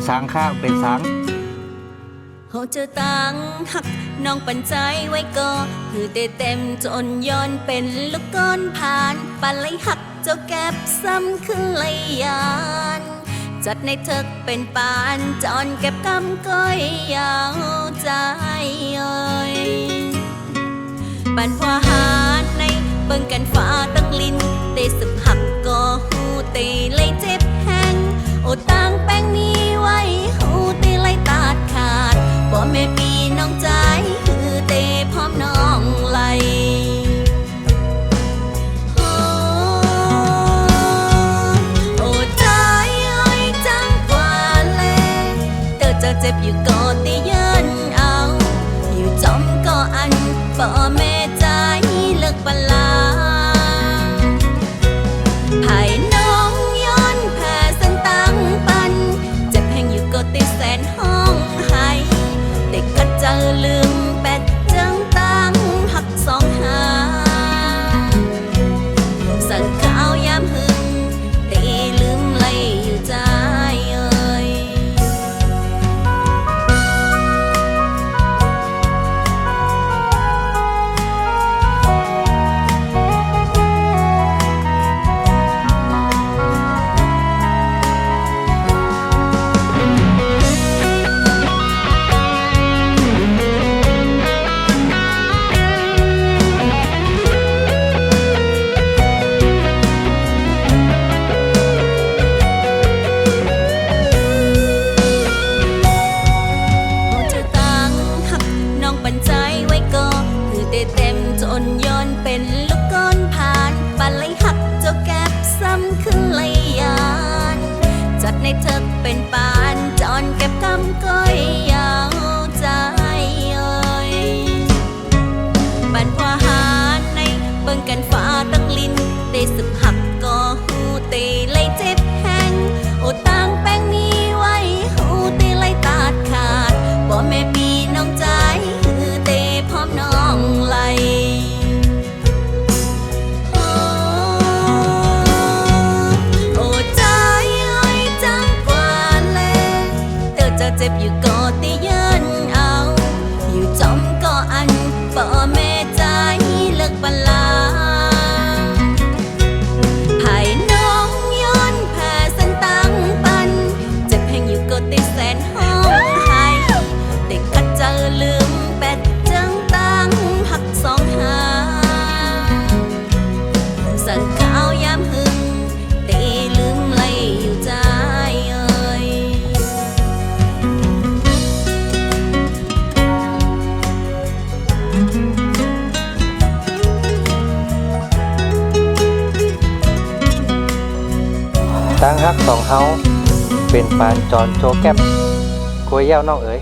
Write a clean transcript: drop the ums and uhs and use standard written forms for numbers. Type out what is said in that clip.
สางข้างเป็นสางเฮาจะตั้งหักน้องปันใจไว้ก่อคือเต็มจนย้อนเป็นลูกก้อนผ่านปันเลยหักเจ้าแก็บซ้ำขึ้นเลยยานจัดในเถิกเป็นปานจอนเก็บกำก้อยยาวใจเอ้ยปันพอหาในเบิ่งกันฟ้าตักลิ้นเตสึกหักก็หูเตเลยเจ็บแห้งโอต่างแป้งนี้ไว้หูเตเลยตัดขาดบ่แม่ปีน้องใจคือเตพร้อมน้องไหลเจ็บอยู่ก็ตียืนเอาอยู่จอมก็อันป่อแม่ใจเลิกปลาภายน้องย้อนแผ่เส้นตั้งปันเจ็บแห่งอยู่ก็ตีแสนห้องให้เด็กก็เจอลืมเป็ดจังตั้งหักสองหาสั่งข้าวยามหึงตีลืมเลยอยู่ใจจนย้อนเป็นลูกก้อนผ่านปันเลยหักเจ้าแก็บซ้ำขึ้นเลยยานจัดในเถิกเป็นปานจอนเก็บกำก้อยยาวใจเอ้ยปันพอหาในเบิ่งกันฟ้าตักลิ้นเตสึกหักก็หูเตเลยเจ็บแห้งโอต่างแป้งนี้ไว้หูเตเลยตัดขาดบ่แม่ปีน้องใจคือเตพร้อมน้องไหลเจ็บอยู่ก็ตียืนเอาอยู่จอมก็อันป่อแม่ใจเลิกปลาภายน้องย้อนแผ่เส้นตั้งปันเจ็บแห่งอยู่ก็ตีแสนห้องให้เด็กก็เจอลืมเป็ดจังตั้งหักสองหาสั่งข้าวยามหึงตีลืมเลยอยู่ใจตั้งฮักสองเฮาเป็นปานจอนโจแก็บกวยแย้วน้องเอ๋ย